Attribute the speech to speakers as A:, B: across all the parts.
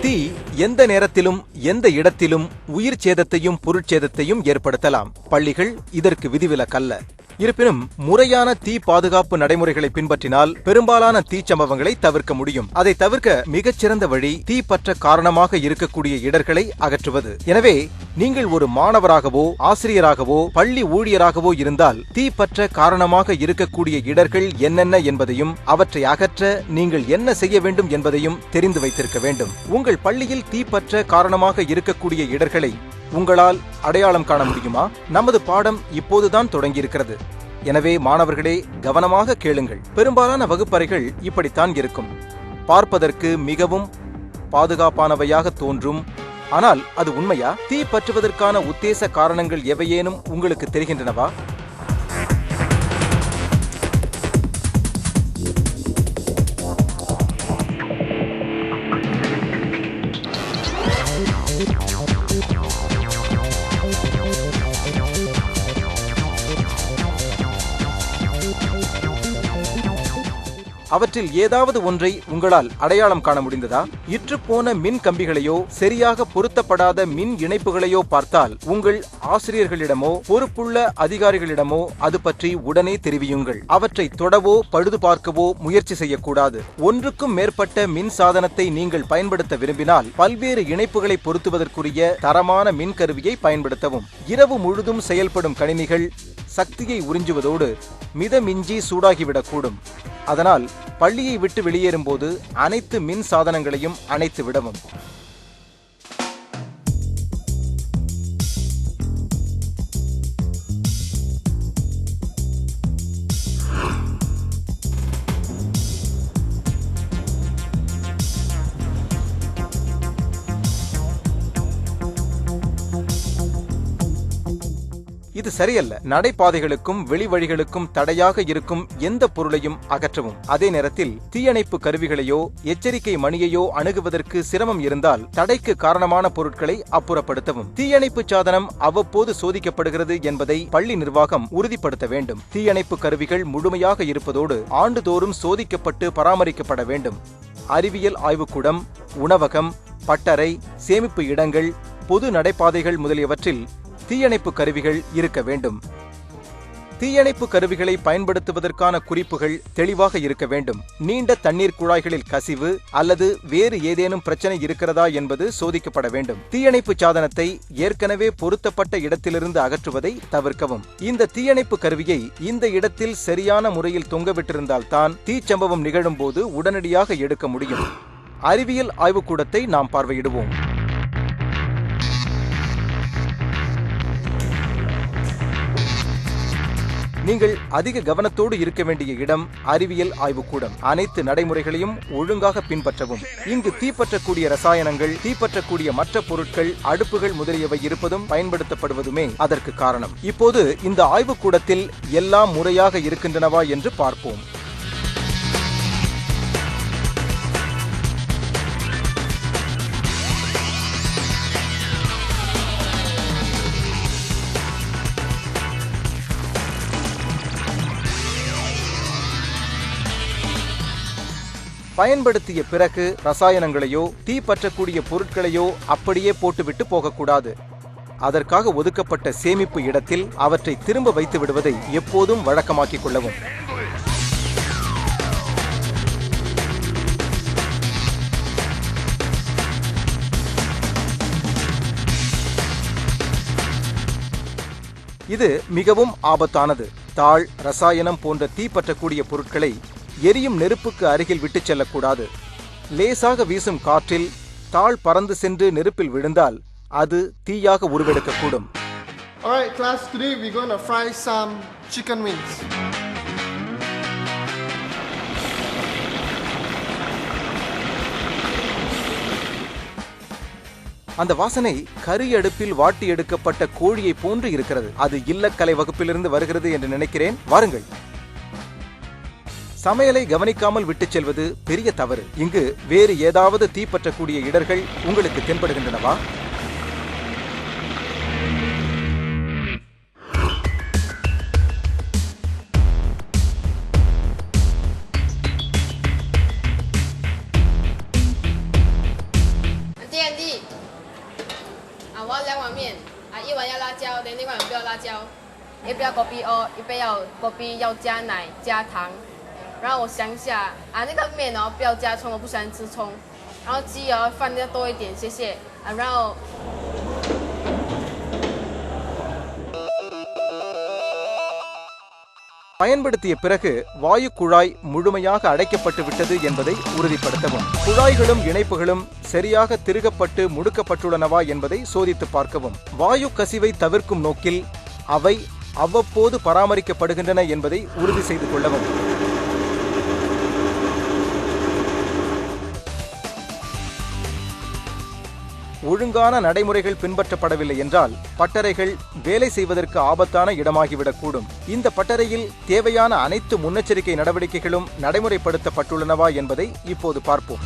A: தீ எந்த நேரத்திலும் எந்த இடத்திலும் உயிர் சேதத்தையும் பொருட்சேதத்தையும் ஏற்படுத்தலாம். பள்ளிகள் இதற்கு விதிவிலக்கல்ல. இருப்பினும் முறையான தீ பாதுகாப்பு நடைமுறைகளை பின்பற்றினால் பெரும்பாலான தீச்சம்பவங்களை தவிர்க்க முடியும். அதை தவிர்க்க மிகச்சிறந்த வழி தீ பற்ற காரணமாக இருக்கக்கூடிய இடர்களை அகற்றுவது. எனவே நீங்கள் ஒரு மாணவராகவோ ஆசிரியராகவோ பள்ளி ஊழியராகவோ இருந்தால் தீ பற்ற காரணமாக இருக்கக்கூடிய இடர்கள் என்னென்ன என்பதையும் அவற்றை அகற்ற நீங்கள் என்ன செய்ய வேண்டும் என்பதையும் தெரிந்து வைத்திருக்க வேண்டும். உங்கள் பள்ளியில் தீ பற்ற காரணமாக இருக்கக்கூடிய இடர்களை உங்களால் அடையாளம் காண முடியுமா? நமது பாடம் இப்போதுதான் தொடங்கியிருக்கிறது. எனவே மாணவர்களே, கவனமாக கேளுங்கள். பெரும்பாலான வகுப்பறைகள் இப்படித்தான் இருக்கும். பார்ப்பதற்கு மிகவும் பாதுகாப்பானவையாக தோன்றும். ஆனால் அது உண்மையா? தீ பற்றுவதற்கான உத்தேச காரணங்கள் எவையேனும் உங்களுக்கு தெரிகின்றனவா? அவற்றில் ஏதாவது ஒன்றை உங்களால் அடையாளம் காண முடிந்ததா? இற்றுப்போன மின் கம்பிகளையோ சரியாக பொருத்தப்படாத மின் இணைப்புகளையோ பார்த்தால் உங்கள் ஆசிரியர்களிடமோ பொறுப்புள்ள அதிகாரிகளிடமோ அது பற்றி உடனே தெரிவியுங்கள். அவற்றை தொடவோ பழுது பார்க்கவோ முயற்சி செய்யக்கூடாது. ஒன்றுக்கும் மேற்பட்ட மின் சாதனத்தை நீங்கள் பயன்படுத்த விரும்பினால் பல்வேறு இணைப்புகளை பொருத்துவதற்குரிய தரமான மின் கருவியை பயன்படுத்தவும். இரவு முழுதும் செயல்படும் கணினிகள் சக்தியை உறிஞ்சுவதோடு மிதமிஞ்சி சூடாகிவிடக்கூடும். அதனால் பள்ளியை விட்டு வெளியேறும்போது அனைத்து மின் சாதனங்களையும் அணைத்து விடவும். இது சரியல்ல. நடைபாதைகளுக்கும் வெளிவழிகளுக்கும் தடையாக இருக்கும் எந்த பொருளையும் அகற்றவும். அதே நேரத்தில் தீயணைப்பு கருவிகளையோ எச்சரிக்கை மணியையோ அணுகுவதற்கு சிரமம் இருந்தால் தடைக்கு காரணமான பொருட்களை அப்புறப்படுத்தவும். தீயணைப்பு சாதனம் அவ்வப்போது சோதிக்கப்படுகிறது என்பதை பள்ளி நிர்வாகம் உறுதிப்படுத்த வேண்டும். தீயணைப்பு கருவிகள் முழுமையாக இருப்பதோடு ஆண்டுதோறும் சோதிக்கப்பட்டு பராமரிக்கப்பட வேண்டும். அறிவியல் ஆய்வுக்கூடம், உணவகம், பட்டறை, சேமிப்பு இடங்கள், பொது நடைபாதைகள் முதலியவற்றில் தீயணைப்பு கருவிகள் இருக்க வேண்டும். தீயணைப்பு கருவிகளை பயன்படுத்துவதற்கான குறிப்புகள் தெளிவாக இருக்க வேண்டும். நீண்ட தண்ணீர் குழாய்களில் கசிவு அல்லது வேறு ஏதேனும் பிரச்சனை இருக்கிறதா என்பது சோதிக்கப்பட வேண்டும். தீயணைப்பு சாதனத்தை ஏற்கனவே பொருத்தப்பட்ட இடத்திலிருந்து அகற்றுவதை தவிர்க்கவும். இந்த தீயணைப்பு கருவியை இந்த இடத்தில் சரியான முறையில் தொங்கவிட்டிருந்தால்தான் தீச்சம்பவம் நிகழும் போது உடனடியாக எடுக்க முடியும். அறிவியல் ஆய்வுக்கூடத்தை நாம் பார்வையிடுவோம். நீங்கள் அதிக கவனத்தோடு இருக்க வேண்டிய இடம் அறிவியல் ஆய்வுக்கூடம். அனைத்து நடைமுறைகளையும் ஒழுங்காக பின்பற்றவும். இங்கு தீப்பற்றக்கூடிய ரசாயனங்கள், தீப்பற்றக்கூடிய மற்ற பொருட்கள், அடுப்புகள் முதலியவை இருப்பதும் பயன்படுத்தப்படுவதுமே அதற்கு காரணம். இப்போது இந்த ஆய்வுக்கூடத்தில் எல்லாம் முறையாக இருக்கின்றனவா என்று பார்ப்போம். பயன்படுத்திய பிறகு ரசாயனங்களையோ தீப்பற்றக்கூடிய பொருட்களையோ அப்படியே போட்டுவிட்டு போகக்கூடாது. அதற்காக ஒதுக்கப்பட்ட சேமிப்பு இடத்தில் அவற்றை திரும்ப வைத்து விடுவதை எப்போதும் வழக்கமாக்கிக் கொள்ளவும். இது மிகவும் ஆபத்தானது. தாள், ரசாயனம் போன்ற தீப்பற்றக்கூடிய பொருட்களை எரியும் நெருப்புக்கு அருகில் விட்டுச் செல்லக்கூடாது. லேசாக வீசும் காற்றில் தாள் பறந்து சென்று நெருப்பில் விழுந்தால் அது தீயாக உருவெடுக்கக்கூடும்.
B: Alright class, today we're going to fry some chicken wings.
A: அந்த வாசனை கரி அடுப்பில் வாட்டி எடுக்கப்பட்ட கோழியை போன்று இருக்கிறது. அது இல்லக்கலை வகுப்பிலிருந்து வருகிறது என்று நினைக்கிறேன். வாருங்கள். சமையலை கவனிக்காமல் விட்டுச் செல்வது பெரிய தவறு. இங்கு வேறு ஏதாவது தீப்பற்றக்கூடிய இடர்கள் உங்களுக்கு தென்படுகின்றனவா?
C: 一碗要辣椒，另一碗不要辣椒。也不要锅边哦，一杯要锅边要加奶加糖。然后我想一下啊，那个面哦不要加葱，我不喜欢吃葱。然后鸡哦放的多一点，谢谢啊。然后。
A: பயன்படுத்திய பிறகு வாயு குழாய் முழுமையாக அடைக்கப்பட்டு விட்டது என்பதை உறுதிப்படுத்தவும். குழாய்களும் இணைப்புகளும் சரியாக திருகப்பட்டு முடுக்கப்பட்டுள்ளனவா என்பதை சோதித்து பார்க்கவும். வாயு கசிவை தவிர்க்கும் நோக்கில் அவை அவ்வப்போது பராமரிக்கப்படுகின்றன என்பதை உறுதி செய்து கொள்ளவும். ஒழுங்கான நடைமுறைகள் பின்பற்றப்படவில்லை என்றால் பட்டறைகள் வேலை செய்வதற்கு ஆபத்தான இடமாகிவிடக்கூடும். இந்த பட்டறையில் தேவையான அனைத்து முன்னெச்சரிக்கை நடவடிக்கைகளும் நடைமுறைப்படுத்தப்பட்டுள்ளனவா என்பதை இப்போது பார்ப்போம்.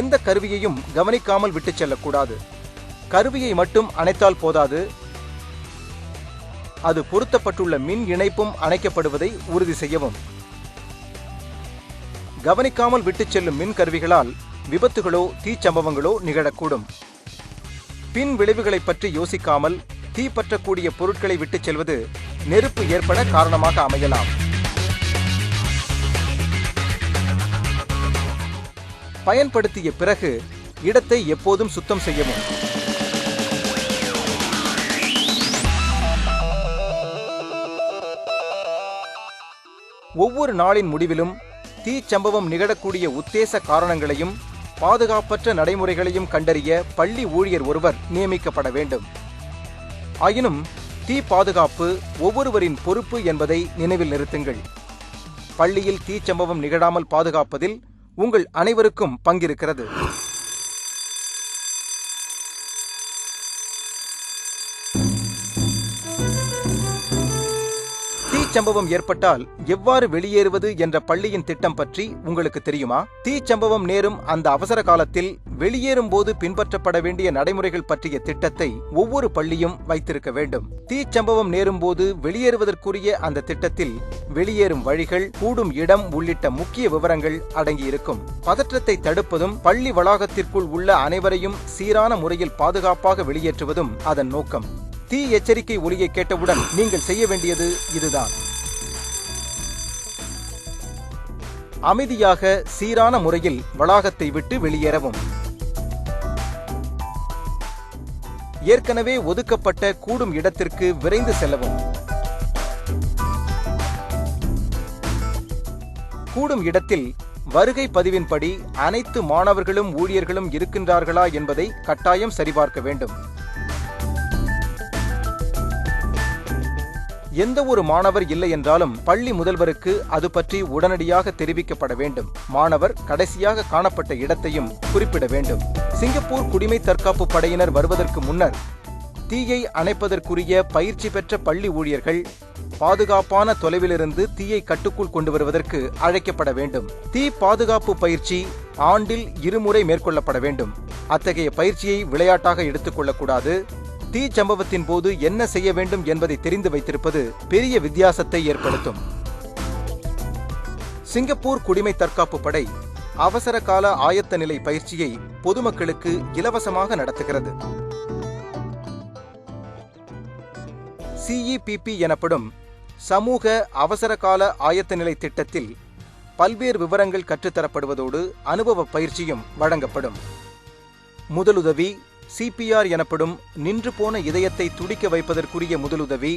A: எந்த கருவியையும் கவனிக்காமல் விட்டுச் செல்லக்கூடாது. கருவியை மட்டும் அணைத்தால் போதாது, அது பொருத்தப்பட்டுள்ள மின் இணைப்பும் அணைக்கப்படுவதை உறுதி செய்யவும். கவனிக்காமல் விட்டுச் செல்லும் மின் கருவிகளால் விபத்துகளோ தீச்சம்பவங்களோ நிகழக்கூடும். பின் விளைவுகளை பற்றி யோசிக்காமல் தீப்பற்றக்கூடிய பொருட்களை விட்டுச் செல்வது நெருப்பு ஏற்பட காரணமாக அமையலாம். பயன்படுத்திய பிறகு இடத்தை எப்போதும் சுத்தம் செய்யவும். ஒவ்வொரு நாளின் முடிவிலும் தீச்சம்பவம் நிகழக்கூடிய உத்தேச காரணங்களையும் பாதுகாப்பற்ற நடைமுறைகளையும் கண்டறிய பள்ளி ஊழியர் ஒருவர் நியமிக்கப்பட வேண்டும். ஆயினும் தீ பாதுகாப்பு ஒவ்வொருவரின் பொறுப்பு என்பதை நினைவில் நிறுத்துங்கள். பள்ளியில் தீச்சம்பவம் நிகழாமல் பாதுகாப்பதில் உங்கள் அனைவருக்கும் பங்கிருக்கிறது. தீச்சம்பவம் ஏற்பட்டால் எவ்வாறு வெளியேறுவது என்ற பள்ளியின் திட்டம் பற்றி உங்களுக்கு தெரியுமா? தீச்சம்பவம் நேரும் அந்த அவசர காலத்தில் வெளியேறும் போது பின்பற்றப்பட வேண்டிய நடைமுறைகள் பற்றிய திட்டத்தை ஒவ்வொரு பள்ளியும் வைத்திருக்க வேண்டும். தீச்சம்பவம் நேரும் போது வெளியேறுவதற்குரிய அந்த திட்டத்தில் வெளியேறும் வழிகள், கூடும் இடம் உள்ளிட்ட முக்கிய விவரங்கள் அடங்கியிருக்கும். பதற்றத்தை தடுப்பதும் பள்ளி வளாகத்திற்குள் உள்ள அனைவரையும் சீரான முறையில் பாதுகாப்பாக வெளியேற்றுவதும் அதன் நோக்கம். தீ எச்சரிக்கை ஒலியை கேட்டவுடன் நீங்கள் செய்ய வேண்டியது இதுதான். அமைதியாக சீரான முறையில் வளாகத்தை விட்டு வெளியேறவும். ஏற்கனவே ஒதுக்கப்பட்ட கூடும் இடத்திற்கு விரைந்து செல்லவும். கூடும் இடத்தில் வருகை பதிவின்படி அனைத்து மாணவர்களும் ஊழியர்களும் இருக்கின்றார்களா என்பதை கட்டாயம் சரிபார்க்க வேண்டும். எந்த ஒரு மாணவர் இல்லை என்றாலும் பள்ளி முதல்வருக்கு அது பற்றி உடனடியாக தெரிவிக்கப்பட வேண்டும். மாணவர் கடைசியாக காணப்பட்ட இடத்தையும் குறிப்பிட வேண்டும். சிங்கப்பூர் குடிமை தற்காப்பு படையினர் வருவதற்கு முன்னர் தீயை அணைப்பதற்குரிய பயிற்சி பெற்ற பள்ளி ஊழியர்கள் பாதுகாப்பான தொலைவிலிருந்து தீயை கட்டுக்குள் கொண்டு வருவதற்கு அழைக்கப்பட வேண்டும். தீ பாதுகாப்பு பயிற்சி ஆண்டில் 2 முறை மேற்கொள்ளப்பட வேண்டும். அத்தகைய பயிற்சியை விளையாட்டாக எடுத்துக் கொள்ளக்கூடாது. தீ சம்பவத்தின் போது என்ன செய்ய வேண்டும் என்பதை தெரிந்து வைத்திருப்பது பெரிய வித்தியாசத்தை ஏற்படுத்தும். சிங்கப்பூர் குடிமை தற்காப்பு படை அவசர கால ஆயத்த நிலை பயிற்சியை பொதுமக்களுக்கு இலவசமாக நடத்துகிறது. CEPP எனப்படும் சமூக அவசர கால ஆயத்த நிலை திட்டத்தில் பல்வேறு விவரங்கள் கற்றுத்தரப்படுவதோடு அனுபவ பயிற்சியும் வழங்கப்படும். முதலுதவி, CPR எனப்படும் நின்று போன இதயத்தை துடிக்க வைப்பதற்குரிய முதலுதவி,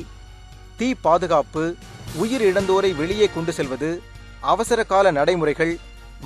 A: தீ பாதுகாப்பு, உயிர் இழந்தோரை வெளியே கொண்டு செல்வது, அவசர கால நடைமுறைகள்,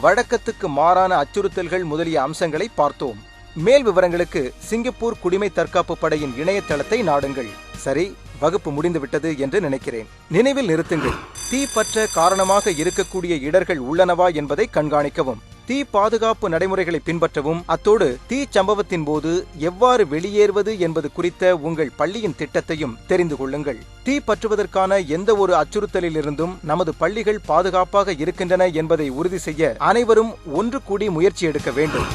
A: வழக்கத்துக்கு மாறான அச்சுறுத்தல்கள் முதலிய அம்சங்களை பார்த்தோம். மேல் விவரங்களுக்கு சிங்கப்பூர் குடிமை தற்காப்பு படையின் இணையதளத்தை நாடுங்கள். சரி, வகுப்பு முடிந்துவிட்டது என்று நினைக்கிறேன். நினைவில் நிறுத்துங்கள், தீ பற்ற காரணமாக இருக்கக்கூடிய இடர்கள் உள்ளனவா என்பதை கண்காணிக்கவும். தீ பாதுகாப்பு நடைமுறைகளை பின்பற்றவும், அத்தோடு தீ சம்பவத்தின் போது எவ்வாறு வெளியேறுவது என்பது குறித்த உங்கள் பள்ளியின் திட்டத்தையும் தெரிந்து கொள்ளுங்கள். தீ பற்றுவதற்கான எந்த ஒரு அச்சுறுத்தலிலிருந்தும் நமது பள்ளிகள் பாதுகாப்பாக இருக்கின்றன என்பதை உறுதி செய்ய அனைவரும் ஒன்று கூடி முயற்சி எடுக்க வேண்டும்.